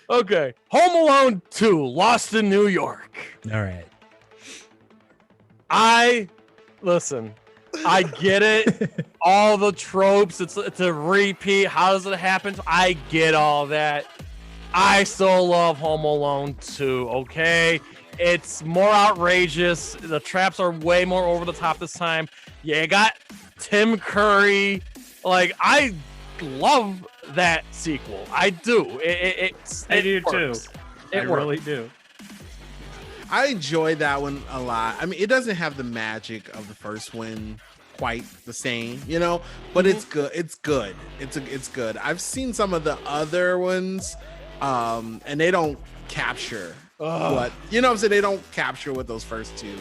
Okay. Home Alone 2, Lost in New York. All right. Listen, I get it. All the tropes, it's a repeat. How does it happen? I get all that. I still love Home Alone 2, okay? It's more outrageous. The traps are way more over the top this time. Yeah, you got Tim Curry. Like, I love that sequel. I do. I do works. too. I really do. I enjoy that one a lot. I mean, it doesn't have the magic of the first one quite the same, you know, but it's good. It's good. It's good. I've seen some of the other ones, and they don't capture what, you know what I'm saying? They don't capture what those first two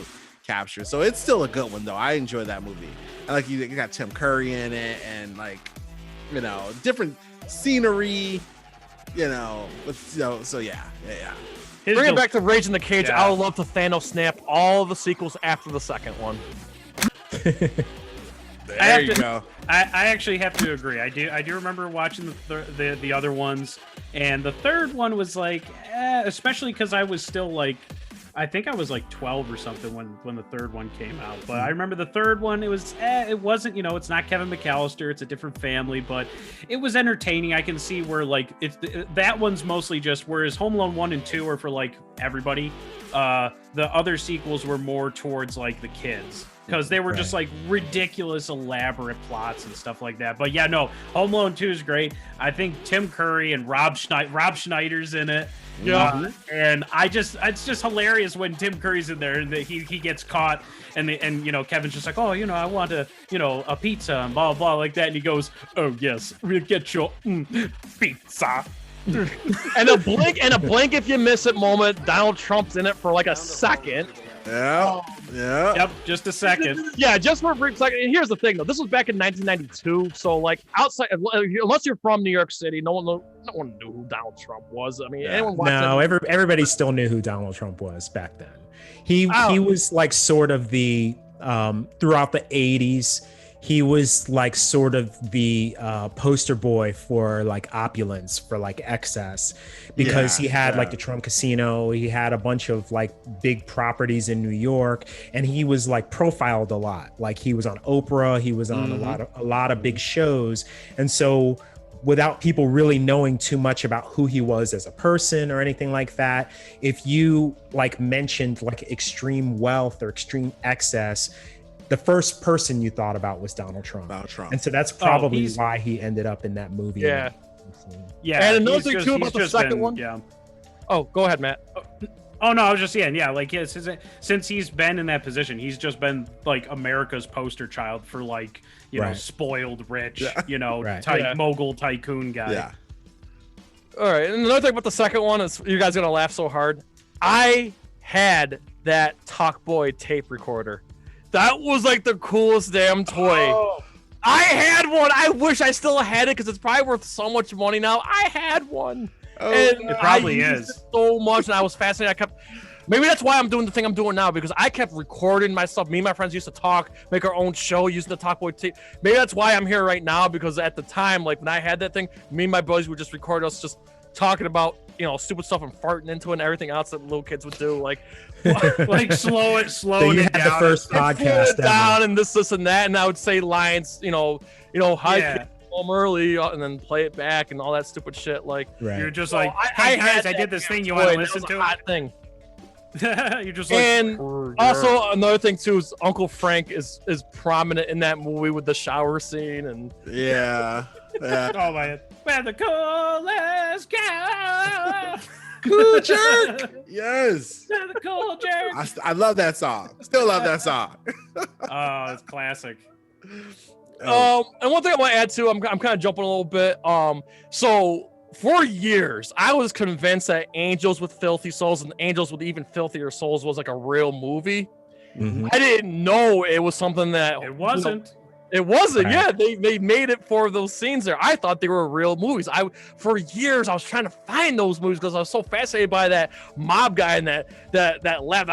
capture. So it's still a good one though. I enjoy that movie. I like you got Tim Curry in it and like, you know, different scenery, you know, with, you know, so yeah. Bring it back to Rage in the Cage. Yeah. I would love to Thanos snap all the sequels after the second one. There you go. I actually have to agree. I do remember watching the other ones, and the third one was like, especially because I was still like, I think I was like 12 or something when the third one came out. But I remember the third one, it wasn't, you know, it's not Kevin McCallister, it's a different family, but it was entertaining. I can see where like that one's mostly just, whereas Home Alone 1 and 2 are for like everybody. The other sequels were more towards like the kids, because they were just like ridiculous, elaborate plots and stuff like that. But yeah, no, Home Alone 2 is great. I think Tim Curry and Rob Schneider's in it. Yeah, and it's just hilarious when Tim Curry's in there and he gets caught and you know, Kevin's just like, oh, you know, I want a pizza and blah blah like that, and he goes, oh yes, we'll get your pizza. and a blink if you miss it moment. Donald Trump's in it for like a second. Yeah. Yep, just a second. Yeah, just for a brief second. And here's the thing, though. This was back in 1992, so like outside, unless you're from New York City, no one knew who Donald Trump was. I mean, anyone watched everybody still knew who Donald Trump was back then. He was like sort of the throughout the 80s. He was like sort of the poster boy for like opulence, for like excess, because he had like the Trump Casino. He had a bunch of like big properties in New York, and he was like profiled a lot. Like he was on Oprah. He was on a lot of big shows. And so without people really knowing too much about who he was as a person or anything like that, if you like mentioned like extreme wealth or extreme excess, the first person you thought about was Donald Trump. And so that's probably why he ended up in that movie. Yeah. Yeah. And another thing too about the second one. Yeah. Oh, go ahead, Matt. Oh no, I was just saying, yeah, like since he's been in that position, he's just been like America's poster child for like, you know, spoiled rich, you know, mogul tycoon guy. Yeah. All right. And another thing about the second one is, you guys are gonna laugh so hard. I had that Talk Boy tape recorder. That was like the coolest damn toy. Oh. I had one. I wish I still had it because it's probably worth so much money now. I had one. Oh, and it probably is. It so much, and I was fascinated. Maybe that's why I'm doing the thing I'm doing now, because I kept recording myself. Me and my friends used to talk, make our own show using the Talk Boy tape. Maybe that's why I'm here right now, because at the time, like when I had that thing, me and my buddies would just record us just talking about, you know, stupid stuff and farting into it and everything else that little kids would do, like slow it so you it had down. The first podcast down and this and that, and I would say lines, you know, hi kids, home early, and then play it back and all that stupid shit. Like you're just like, hey guys, I did this thing. You want to listen to it? Thing. You're just like, and also another thing too is Uncle Frank is prominent in that movie with the shower scene and oh man, where the coolest go. Cool jerk. Yes. Where the cool jerk. I love that song. Still love that song. Oh, it's classic. And one thing I want to add too, I'm kind of jumping a little bit. So for years, I was convinced that Angels with Filthy Souls and Angels with Even Filthier Souls was like a real movie. Mm-hmm. I didn't know it was something that it wasn't. You know, it wasn't. Right. Yeah, they made it for those scenes there. I thought they were real movies. For years I was trying to find those movies because I was so fascinated by that mob guy and that left.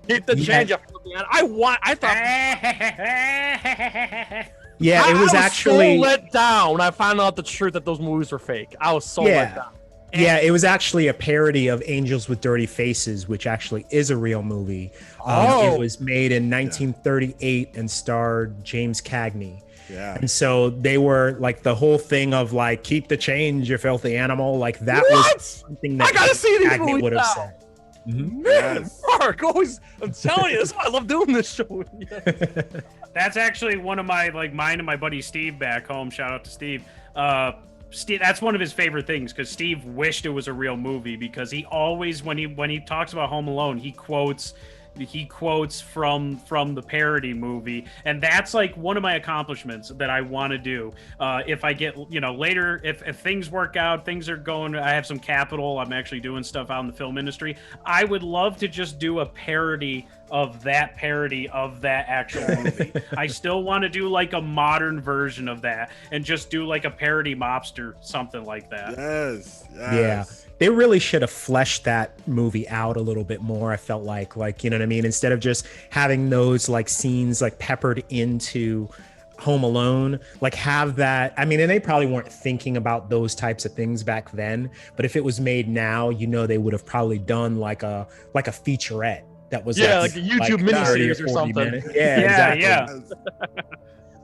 Get the change up, man. I thought. Yeah, it was actually so let down when I found out the truth that those movies were fake. I was so let down. Yeah, it was actually a parody of Angels with Dirty Faces, which actually is a real movie. It was made in 1938 and starred James Cagney. Yeah. And so they were like the whole thing of like, keep the change, you filthy animal. Like that was something that I gotta see these Cagney movies would have now. said. Man, Mark, always, I'm telling you, that's why I love doing this show. That's actually one of my, like, mine and my buddy Steve back home. Shout out to Steve. Steve, that's one of his favorite things because Steve wished it was a real movie because he always, when he talks about Home Alone, he quotes from the parody movie, and that's like one of my accomplishments that I want to do. If I get, later, if things work out, things are going, I have some capital, I'm actually doing stuff out in the film industry, I would love to just do a parody of that actual movie. I still want to do like a modern version of that and just do like a parody mobster, something like that. Yes. Yeah. They really should have fleshed that movie out a little bit more. I felt like, you know what I mean? Instead of just having those like scenes like peppered into Home Alone, like have that. I mean, and they probably weren't thinking about those types of things back then, but if it was made now, they would have probably done like a featurette that was like a YouTube miniseries or something. Minutes. Yeah, exactly.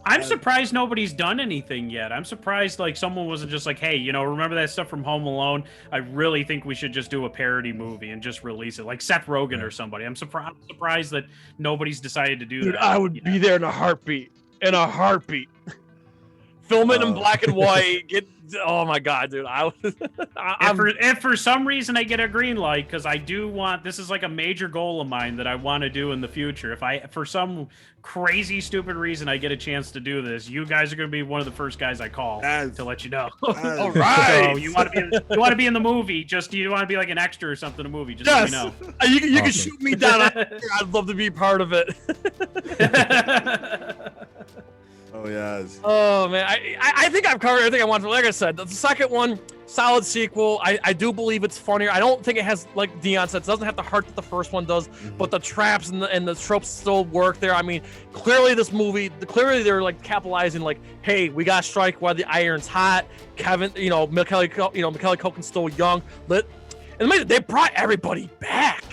I'm surprised nobody's done anything yet. I'm surprised like someone wasn't just like, hey, remember that stuff from Home Alone? I really think we should just do a parody movie and just release it, like Seth Rogen or somebody. I'm surprised that nobody's decided to do that. Dude, I would be there in a heartbeat. Film it in black and white. Oh my god, dude! If for some reason I get a green light, because I do want, this is like a major goal of mine that I want to do in the future. If I, for some crazy stupid reason, I get a chance to do this, you guys are going to be one of the first guys I call to let you know. All right. So you want to be in the movie? Just you want to be like an extra or something in the movie? Just let me know. You can shoot me down. I'd love to be part of it. Oh yes. Oh man, I think I've covered everything I want to. Like I said, the second one, solid sequel. I do believe it's funnier. I don't think it has, like Dion said, it doesn't have the heart that the first one does, but the traps and the tropes still work there. I mean, clearly they're like capitalizing, like, hey, we got to strike while the iron's hot. Kevin, Macaulay Culkin's still young. And they brought everybody back.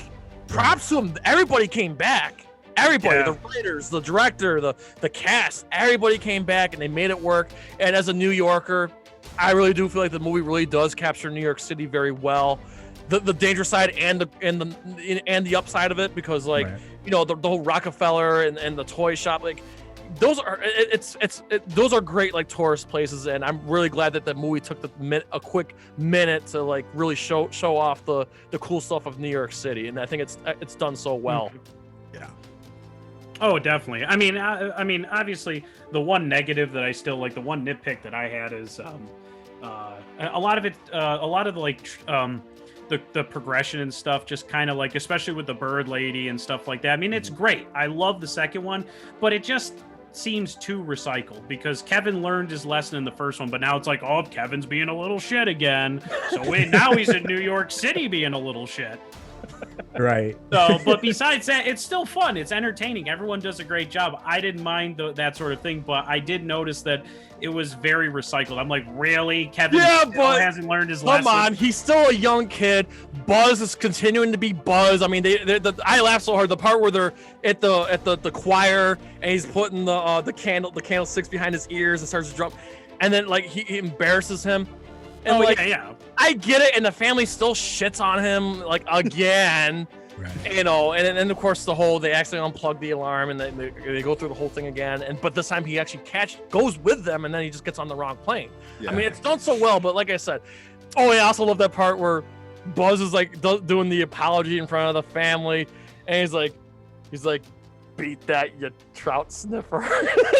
Props to them. Everybody came back. Everybody, the writers, the director, the cast, everybody came back and they made it work. And as a New Yorker, I really do feel like the movie really does capture New York City very well, the danger side and the upside of it, because the whole Rockefeller and the toy shop, like those are those are great like tourist places, and I'm really glad that the movie took a quick minute to like really show off the cool stuff of New York City, and I think it's done so well. Yeah. Oh, definitely. I mean, obviously, the one negative that I still like, the one nitpick that I had is a lot of the progression and stuff, just kind of like, especially with the bird lady and stuff like that. I mean, it's great. I love the second one, but it just seems too recycled, because Kevin learned his lesson in the first one, but now it's like, oh, Kevin's being a little shit again. So now he's in New York City being a little shit. Right. So, but besides that, it's still fun. It's entertaining. Everyone does a great job. I didn't mind that sort of thing, but I did notice that it was very recycled. I'm like, really? Kevin still hasn't learned his lesson? Come on, he's still a young kid. Buzz is continuing to be Buzz. I mean, I laughed so hard. The part where they're at the choir and he's putting the candlesticks behind his ears and starts to drum, and then like he embarrasses him. And yeah. I get it, and the family still shits on him like again. Right. And then of course they actually unplug the alarm and they go through the whole thing again. But this time he actually goes with them, and then he just gets on the wrong plane. Yeah. I mean, it's done so well, but like I said, I also love that part where Buzz is like doing the apology in front of the family, and he's like, beat that, you trout sniffer.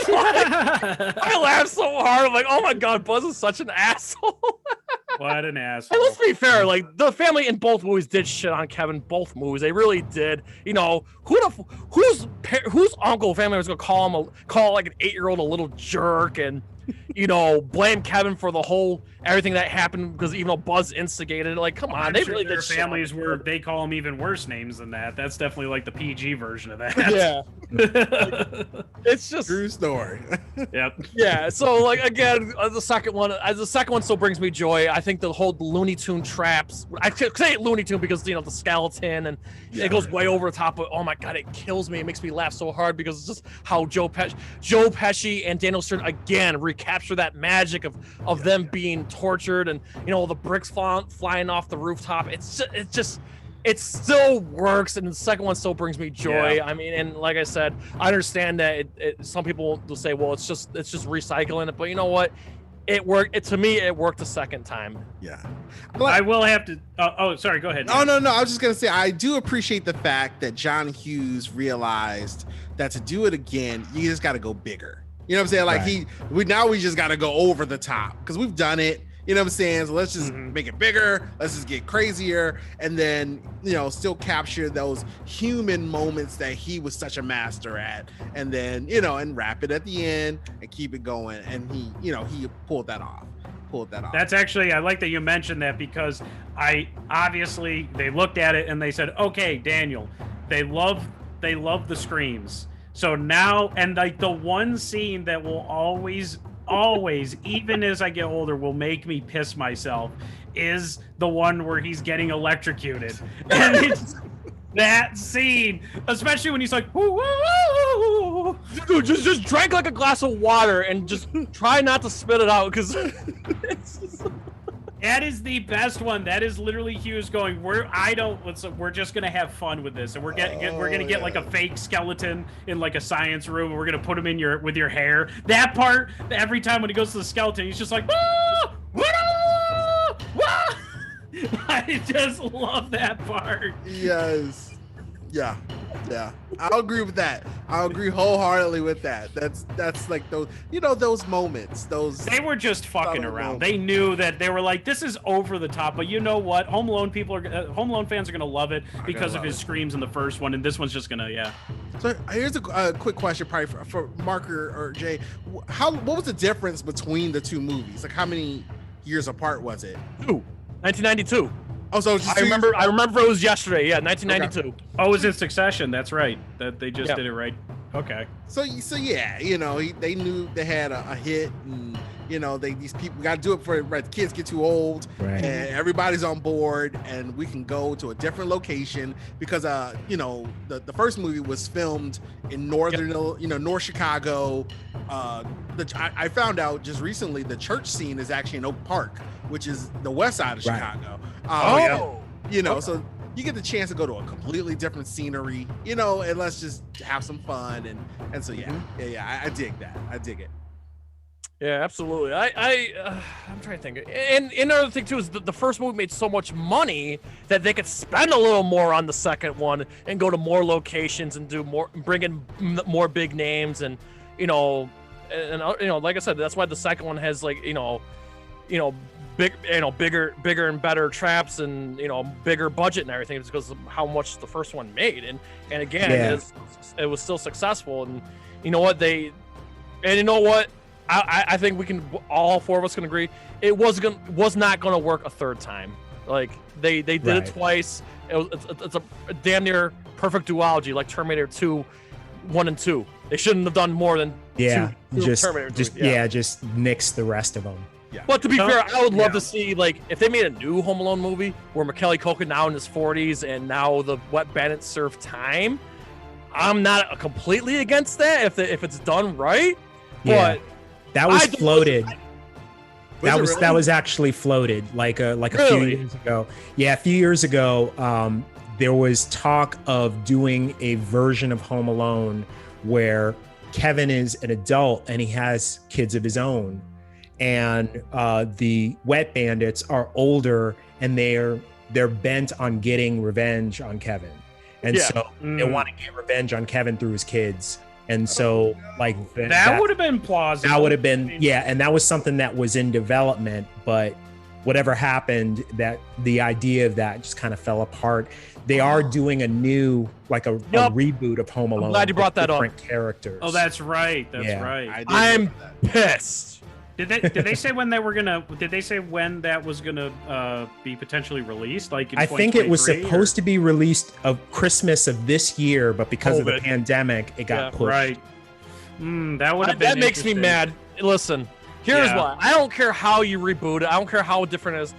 I laughed so hard. I'm like, oh my god, Buzz is such an asshole. What an asshole. And let's be fair, like the family in both movies did shit on Kevin. Both movies, they really did. Whose uncle family was gonna call like an 8-year-old a little jerk, and blame Kevin for the whole everything that happened because even though Buzz instigated it, like, come on, they really their did families were they call them even worse names than that. That's definitely like the PG version of that. Yeah. It's just True story. Yep. yeah. So like again, the second one still brings me joy. I think the whole Looney Tune traps. I say Looney Tune because the skeleton and it goes way over the top. But oh my god, it kills me. It makes me laugh so hard because it's just how Joe Pesci and Daniel Stern again recapture that magic of them being tortured and the bricks flying off the rooftop. It still works, and the second one still brings me joy. Yeah. I mean, and like I said, I understand that some people will say, well, it's just recycling it, but you know what? It worked. To me, it worked the second time. Yeah. I will have to. Oh, sorry. Go ahead. Oh, no. I was just going to say, I do appreciate the fact that John Hughes realized that to do it again, you just got to go bigger. You know what I'm saying? Like right. we just got to go over the top because we've done it. You know what I'm saying? So let's just make it bigger. Let's just get crazier. And then, still capture those human moments that he was such a master at. And then, and wrap it at the end and keep it going. And he pulled that off. That's actually, I like that you mentioned that because they looked at it and they said, okay, Daniel, they love the screams. So now, and like the one scene that will always, even as I get older, will make me piss myself is the one where he's getting electrocuted. And it's that scene, especially when he's like, woo, woo, woo, woo. Dude, just drink like a glass of water and just try not to spit it out because that is the best one. That is literally Hughes going, we're just gonna have fun with this, and we're gonna get like a fake skeleton in like a science room, and we're gonna put him in with your hair. That part, every time when he goes to the skeleton, he's just like, ah! Ah! Ah! I just love that part. Yes. Yeah. I'll agree with that. I'll agree wholeheartedly with that. That's like those, those moments. They were just fucking around. They knew that they were like, this is over the top, but you know what? Home Alone fans are gonna love it because of his screams in the first one, and this one's just gonna, So here's a quick question, probably for Mark or Jay. What was the difference between the two movies? Like, how many years apart was it? 1992. Oh, so just I remember it was yesterday. Yeah, 1992. Okay. Oh, it was in succession. That's right. That they just did it right. Okay. So yeah, they knew they had a hit, and these people got to do it for the kids get too old, right. And everybody's on board, and we can go to a different location because the first movie was filmed in northern, North Chicago. I found out just recently the church scene is actually in Oak Park, which is the west side of Chicago. So you get the chance to go to a completely different scenery, and let's just have some fun. And so, I dig that. I dig it. Yeah, absolutely. I'm trying to think. And another thing too is the first movie made so much money that they could spend a little more on the second one and go to more locations and do more, bring in more big names and, like I said, that's why the second one has like, bigger and better traps and bigger budget and everything. It's because of how much the first one made, and again it was still successful. And I think we can all four of us can agree it was not gonna work a third time. Like they did it twice. It's a damn near perfect duology like Terminator 2, 1 and 2. They shouldn't have done more than just nix the rest of them. Yeah. But to be fair, I would love to see, like, if they made a new Home Alone movie where Macaulay Culkin now in his 40s and now the Wet Bandits serve time. I'm not completely against that if it's done right. Yeah. But that was floated. That was actually floated like a few years ago. Yeah, a few years ago, there was talk of doing a version of Home Alone where Kevin is an adult and he has kids of his own. And the Wet Bandits are older and they're bent on getting revenge on Kevin, and so they want to get revenge on Kevin through his kids. And so like that would have been plausible. That would have been and that was something that was in development, but whatever happened, that the idea of that just kind of fell apart. They are doing a new a reboot of Home Alone. I'm glad you brought that up. Different characters. Oh, that's right. That's right. I'm pissed Did they say when did they say when that was gonna be potentially released? Like in I think it was 2023, supposed to be released of Christmas of this year, but because of the pandemic, it got pushed. Right. That would have been That makes me mad. Listen, here's why. I don't care how you reboot it. I don't care how different it is.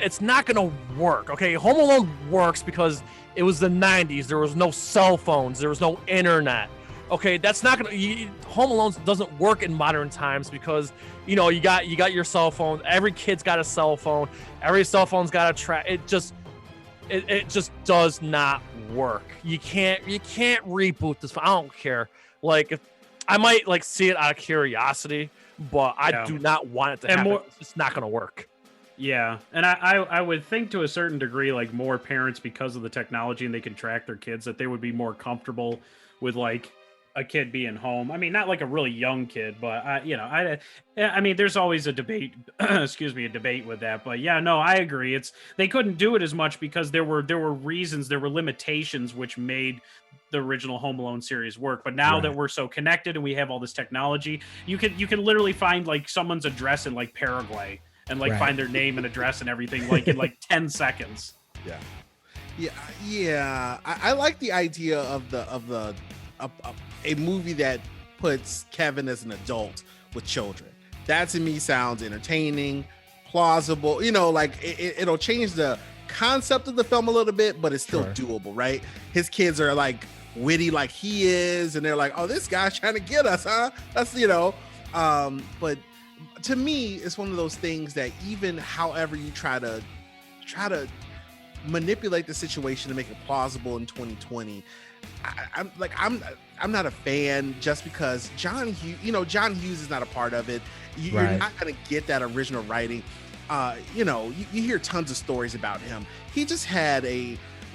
It's not gonna work. Okay, Home Alone works because it was the 90s. There was no cell phones. There was no internet. Okay, that's not gonna. Home Alone doesn't work in modern times because you got your cell phone. Every kid's got a cell phone. Every cell phone's got a track. It just does not work. You can't reboot this. I don't care. Like, I might like see it out of curiosity, but I do not want it to happen. It's not gonna work. Yeah, and I would think to a certain degree, like more parents, because of the technology and they can track their kids, that they would be more comfortable with like a kid being home. I mean, not like a really young kid, but I mean, there's always a debate, excuse me, a debate with that. But yeah, no, I agree. They couldn't do it as much because there were reasons, there were limitations which made the original Home Alone series work. But now that we're so connected and we have all this technology, you can literally find like someone's address in like Paraguay and like find their name and address and everything like in like 10 seconds. Yeah. I like the idea of a movie that puts Kevin as an adult with children. That to me sounds entertaining, plausible. Like it'll change the concept of the film a little bit, but it's still doable, right? His kids are like witty like he is, and they're like, oh, this guy's trying to get us, huh? That's but to me, it's one of those things that even however you try to manipulate the situation to make it plausible in 2020, I'm not a fan just because John Hughes is not a part of it. You're not going to get that original writing. You hear tons of stories about him. He just had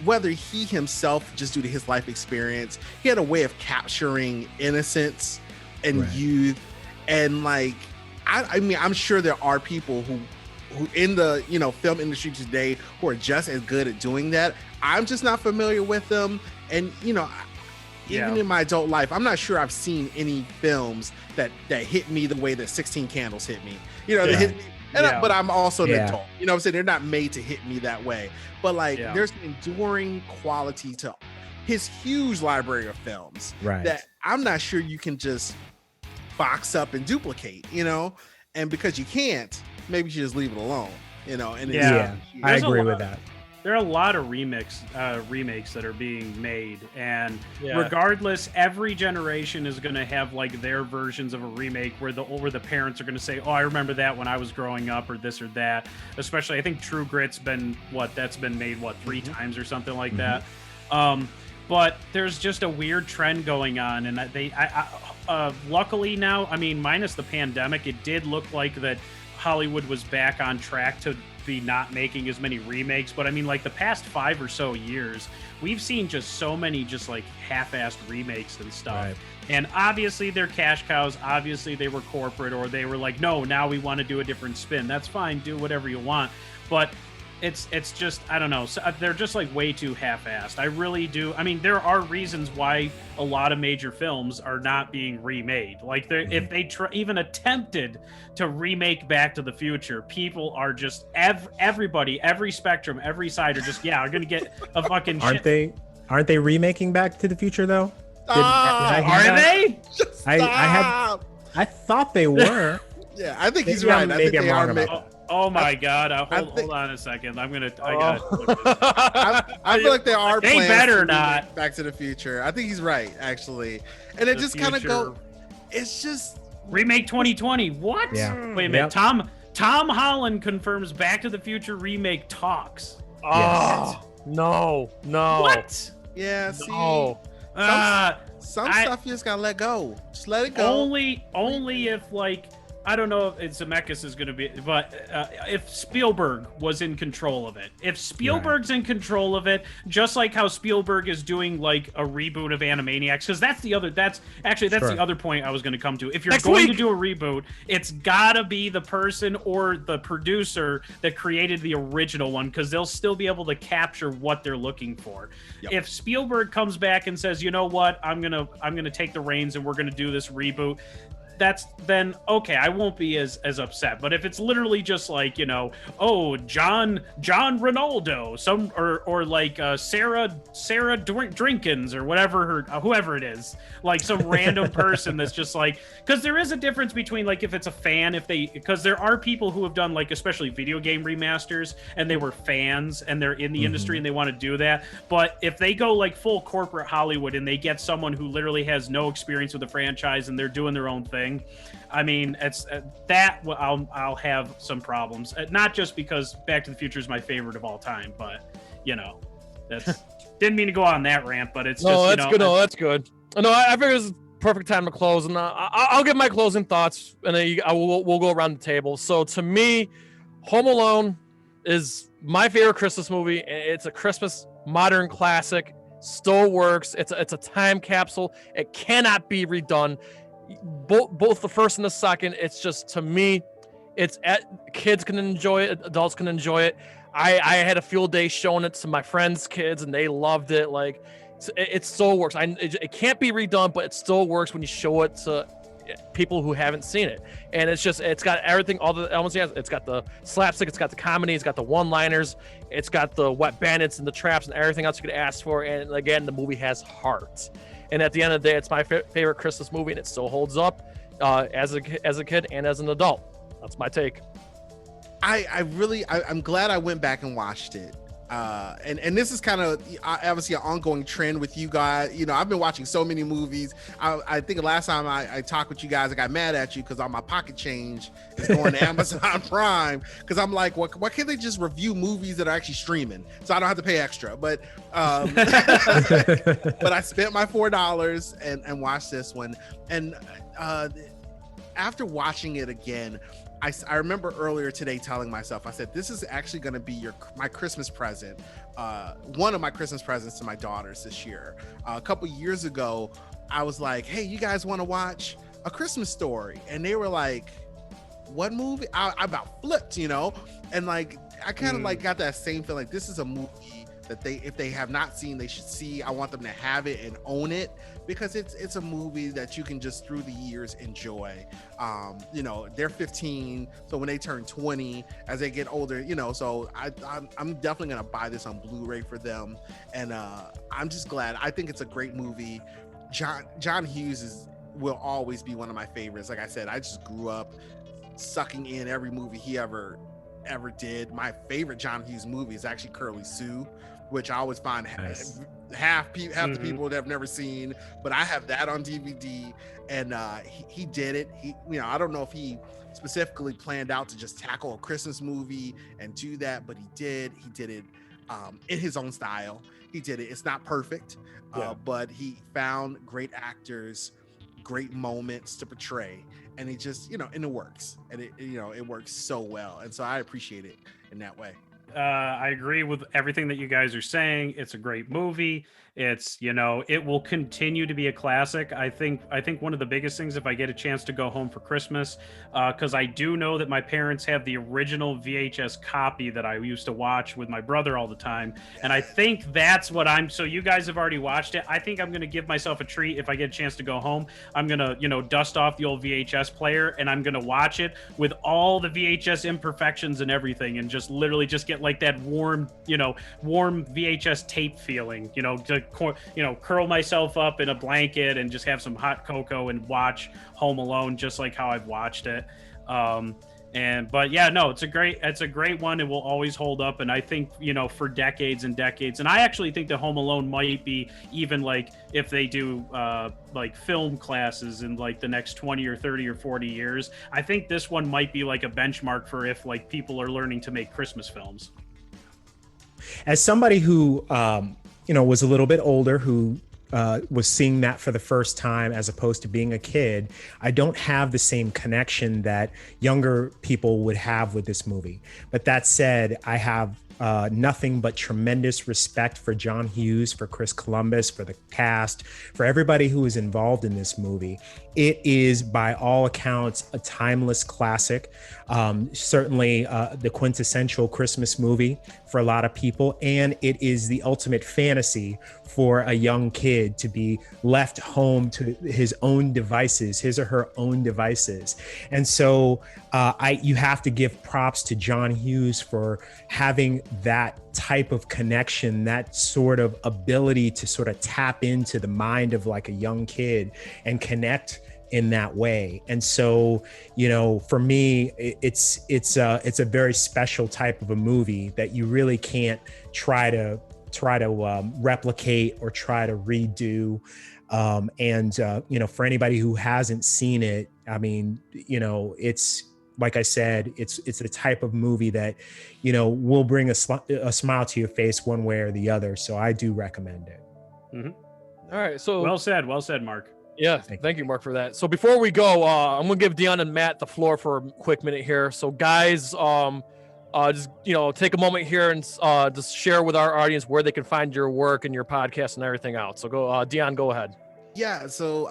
whether he himself, just due to his life experience, he had a way of capturing innocence and youth. And like, I mean, I'm sure there are people who in the film industry today who are just as good at doing that. I'm just not familiar with them. And even in my adult life, I'm not sure I've seen any films that hit me the way that 16 Candles hit me. They hit me. But I'm also an adult. What I'm saying? They're not made to hit me that way. But like, there's an enduring quality to his huge library of films that I'm not sure you can just box up and duplicate. And because you can't, maybe you should just leave it alone. And I agree with that. There are a lot of remakes that are being made, and regardless, every generation is going to have like their versions of a remake where the parents are going to say, "Oh, I remember that when I was growing up," or this or that. Especially, I think True Grit's been made 3 times or something like that. But there's just a weird trend going on, and luckily now, I mean, minus the pandemic, it did look like that Hollywood was back on track to be not making as many remakes. But I mean, like the past 5 or so years, we've seen just so many just like half-assed remakes and stuff. And obviously they're cash cows. Obviously they were corporate, or they were like, no, now we want to do a different spin. That's fine. Do whatever you want. But it's just, I don't know. So they're just like way too half-assed. I really do. I mean, there are reasons why a lot of major films are not being remade. Like if they even attempted to remake Back to the Future, people are just everybody, every spectrum, every side are just, are going to get a fucking Aren't they remaking Back to the Future though? Are they? I thought they were. Yeah, I think he's right. I think they are. Oh my God! Hold on a second. I feel like there are. They better not. Back to the Future. I think he's right, actually. And it just kind of it's just remake 2020. What? Yeah. Wait a minute. Tom Holland confirms Back to the Future remake talks. Oh no! What? Yeah. See. No. Some stuff you just gotta let go. Just let it go. Only if like. I don't know if Zemeckis is going to be, but if Spielberg was in control of it, if Spielberg's in control of it, just like how Spielberg is doing like a reboot of Animaniacs, because that's the other point I was going to come to. If you're going to do a reboot, it's got to be the person or the producer that created the original one, because they'll still be able to capture what they're looking for. Yep. If Spielberg comes back and says, you know what, I'm gonna take the reins and we're gonna do this reboot, that's then okay, I won't be as upset. But if it's literally just like, you know, oh, John Ronaldo, some or like Sarah Drinkins or whatever whoever it is, like some random person that's just like, because there is a difference between like if it's a fan, because there are people who have done like especially video game remasters and they were fans and they're in the industry and they want to do that. But if they go like full corporate Hollywood and they get someone who literally has no experience with the franchise and they're doing their own thing, I mean, it's that I'll have some problems. Not just because Back to the Future is my favorite of all time, but you know, that's didn't mean to go on that rant, but it's just, that's good. No, that's good. No, I figure it's perfect time to close, and I'll give my closing thoughts, and then we'll go around the table. So to me, Home Alone is my favorite Christmas movie. It's a Christmas modern classic. Still works. It's a time capsule. It cannot be redone. Both the first and the second. It's just, to me, kids can enjoy it. Adults can enjoy it. I had a field day showing it to my friends' kids, and they loved it. Like, it still works. It can't be redone, but it still works when you show it to people who haven't seen it. And it's got everything, all the elements. It's got the slapstick, it's got the comedy, it's got the one-liners, it's got the wet bandits and the traps and everything else you could ask for. And again, the movie has heart. And at the end of the day, it's my favorite Christmas movie, and it still holds up as a kid and as an adult. That's my take. I'm glad I went back and watched it. And this is kind of obviously an ongoing trend with you guys. You know, I've been watching so many movies. I think the last time I talked with you guys, I got mad at you because all my pocket change is going to Amazon Prime, because I'm like, why can't they just review movies that are actually streaming so I don't have to pay extra? But but I spent my $4 and watched this one. And after watching it again, I remember earlier today telling myself, I said, this is actually going to be my Christmas present, one of my Christmas presents to my daughters this year. A couple years ago, I was like, hey, you guys want to watch A Christmas Story? And they were like, what movie? I about flipped, you know? And like, I kind of like got that same feeling. Like, this is a movie that if they have not seen, they should see. I want them to have it and own it, because it's a movie that you can just through the years enjoy. You know, they're 15, so when they turn 20, as they get older, you know, so I'm definitely gonna buy this on Blu-ray for them. And I'm just glad. I think it's a great movie. John Hughes will always be one of my favorites. Like I said, I just grew up sucking in every movie he ever did. My favorite John Hughes movie is actually Curly Sue, which I always find half the people that have never seen, but I have that on DVD. And he did it. I don't know if he specifically planned out to just tackle a Christmas movie and do that, but he did it in his own style. He did it. It's not perfect, but he found great actors, great moments to portray, and he just, and it works, and it works so well. And so I appreciate it in that way. I agree with everything that you guys are saying. It's a great movie. It's, it will continue to be a classic. I think one of the biggest things, if I get a chance to go home for Christmas, because I do know that my parents have the original VHS copy that I used to watch with my brother all the time. And I think that's what so you guys have already watched it. I think I'm going to give myself a treat if I get a chance to go home. I'm going to, dust off the old VHS player, and I'm going to watch it with all the VHS imperfections and everything, and just literally just get like that warm VHS tape feeling, to curl myself up in a blanket and just have some hot cocoa and watch Home Alone just like how I've watched it. It's a great one. It will always hold up. And I think, for decades and decades, and I actually think that Home Alone might be, even like if they do like film classes in like the next 20 or 30 or 40 years, I think this one might be like a benchmark for if like people are learning to make Christmas films. As somebody who, was a little bit older, who was seeing that for the first time as opposed to being a kid, I don't have the same connection that younger people would have with this movie. But that said, I have nothing but tremendous respect for John Hughes, for Chris Columbus, for the cast, for everybody who is involved in this movie. It is, by all accounts, a timeless classic. Certainly the quintessential Christmas movie for a lot of people. And it is the ultimate fantasy for a young kid to be left home to his own devices, his or her own devices. And so you have to give props to John Hughes for having that type of connection, that sort of ability to sort of tap into the mind of like a young kid and connect in that way. And so, for me, it's a very special type of a movie that you really can't try to replicate or try to redo. For anybody who hasn't seen it, I mean, it's, like I said, it's the type of movie that, will bring a smile to your face one way or the other. So I do recommend it. Mm-hmm. All right. So well said, Mark. Yeah, thank you, Mark, for that. So before we go, I'm gonna give Dion and Matt the floor for a quick minute here. So guys, just take a moment here and just share with our audience where they can find your work and your podcast and everything else. So go, Dion, go ahead. Yeah, so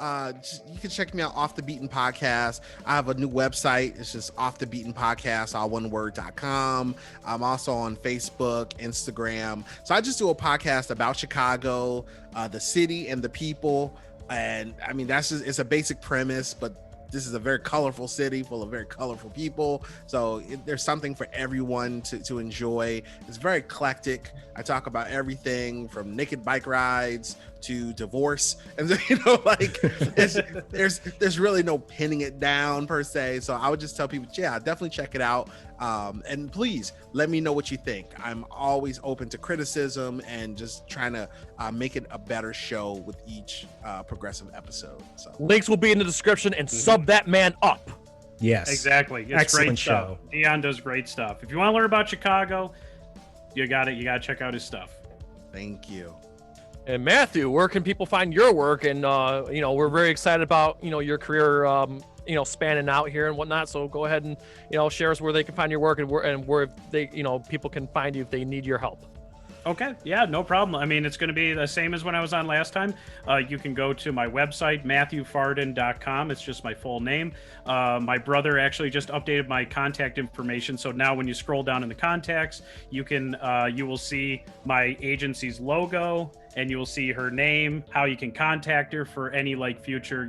you can check me out, Off the Beaten Podcast. I have a new website. It's just offthebeatenpodcast, alloneword.com. I'm also on Facebook, Instagram. So I just do a podcast about Chicago, the city and the people. And I mean, it's a basic premise, but this is a very colorful city full of very colorful people. So there's something for everyone to enjoy. It's very eclectic. I talk about everything from naked bike rides to divorce, and there's really no pinning it down per se. So I would just tell people, definitely check it out, and please let me know what you think. I'm always open to criticism and just trying to make it a better show with each progressive episode. So links will be in the description, and sub that man up. Yes, exactly. It's excellent great show. Stuff. Dion does great stuff. If you want to learn about Chicago, you got to check out his stuff. Thank you. And Matthew, where can people find your work? And we're very excited about your career, spanning out here and whatnot. So go ahead and share us where they can find your work and where they people can find you if they need your help. Okay, yeah, no problem. I mean, it's going to be the same as when I was on last time. You can go to my website, MatthewFarden.com. It's just my full name. My brother actually just updated my contact information, so now when you scroll down in the contacts, you will see my agency's logo, and you will see her name, how you can contact her for any future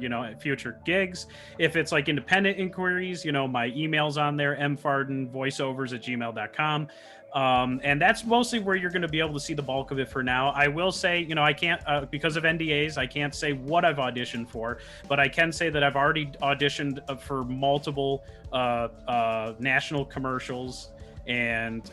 gigs. If it's like independent inquiries, my email's on there, mfardenvoiceovers@gmail.com. And that's mostly where you're going to be able to see the bulk of it for now. I will say, I can't, because of NDAs, I can't say what I've auditioned for, but I can say that I've already auditioned for multiple national commercials and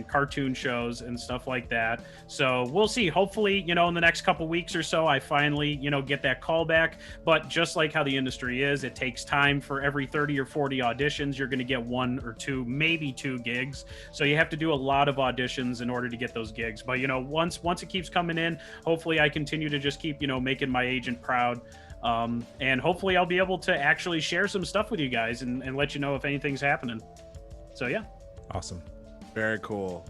cartoon shows and stuff like that. So we'll see. Hopefully, in the next couple weeks or so, I finally, get that call back. But just like how the industry is, it takes time. For every 30 or 40 auditions, you're going to get 1 or 2, maybe 2 gigs. So you have to do a lot of auditions in order to get those gigs. But, once it keeps coming in, hopefully I continue to just keep, making my agent proud. And hopefully I'll be able to actually share some stuff with you guys and let you know if anything's happening. So, yeah. Awesome. Very cool.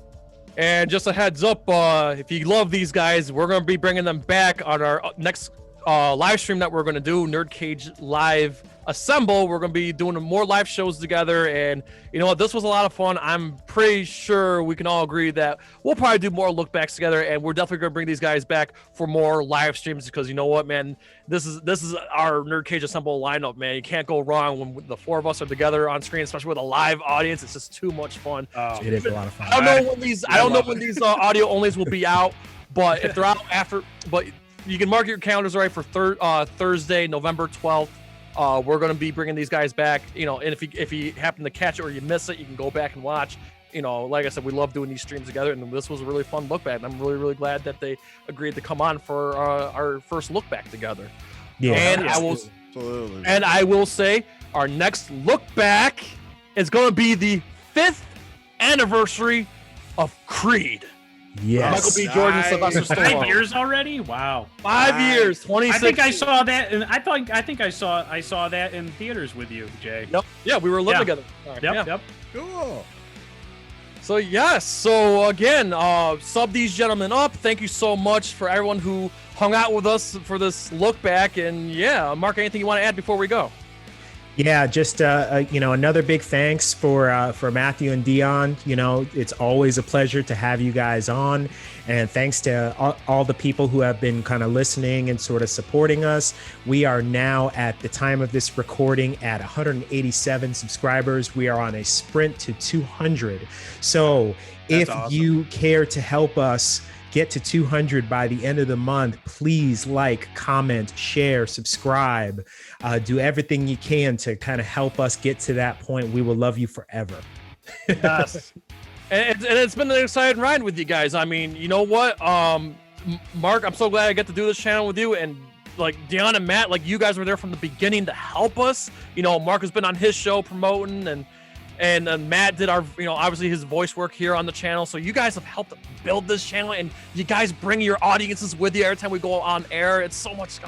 And just a heads up, if you love these guys, we're going to be bringing them back on our next live stream that we're going to do, NerdCage Live Assemble. We're going to be doing more live shows together, and you know what, this was a lot of fun. I'm pretty sure we can all agree that we'll probably do more look backs together, and we're definitely going to bring these guys back for more live streams, because you know what, man, this is our NerdCage Assemble lineup, man. You can't go wrong when the 4 of us are together on screen, especially with a live audience. It's just too much fun. It is a lot of fun. I don't know when these audio onlys will be out, but if they're out after, but you can mark your calendars right for Thursday, November 12th. We're going to be bringing these guys back, and if you happen to catch it or you miss it, you can go back and watch. Like I said, we love doing these streams together, and this was a really fun look back. And I'm really, really glad that they agreed to come on for our first look back together. Yeah, and I will say our next look back is going to be the 5th anniversary of Creed. Yes. Michael B. Jordan, Sylvester Stallone. 5 years already? Wow. 5 years. 2016. I think I saw that, and I think I saw that in theaters with you, Jay. Yep. Yeah, we were living together. Yep. Cool. So yes, so again, sub these gentlemen up. Thank you so much for everyone who hung out with us for this look back. And yeah, Mark, anything you want to add before we go? Yeah, just another big thanks for Matthew and Dion. It's always a pleasure to have you guys on, and thanks to all the people who have been kind of listening and sort of supporting us. We are now, at the time of this recording, at 187 subscribers. We are on a sprint to 200. So if you care to help us get to 200 by the end of the month, please like, comment, share, subscribe, do everything you can to kind of help us get to that point. We will love you forever. Yes. and it's been an exciting ride with you guys. I mean, you know what? Mark, I'm so glad I get to do this channel with you, and like Dion and Matt, like you guys were there from the beginning to help us. Mark has been on his show promoting, and Matt did our, obviously his voice work here on the channel. So you guys have helped build this channel, and you guys bring your audiences with you every time we go on air. It's so much.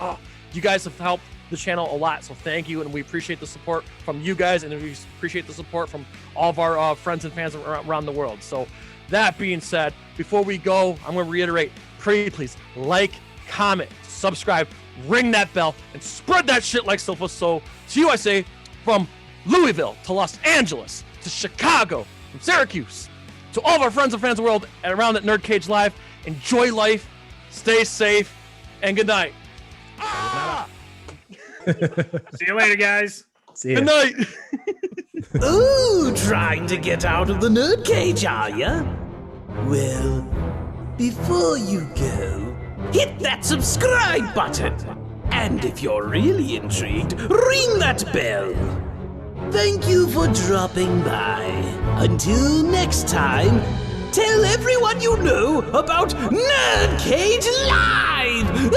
You guys have helped the channel a lot. So thank you. And we appreciate the support from you guys. And we appreciate the support from all of our friends and fans around the world. So that being said, before we go, I'm going to reiterate, please like, comment, subscribe, ring that bell, and spread that shit like Silva. So to you, I say, from Louisville to Los Angeles to Chicago, from Syracuse to all of our friends and fans of the world and around at NerdCage Live, enjoy life, stay safe, and good night. See you later, guys. See ya. Good night. Ooh, trying to get out of the NerdCage, are ya? Well, before you go, hit that subscribe button. And if you're really intrigued, ring that bell. Thank you for dropping by. Until next time, tell everyone you know about NerdCage Live!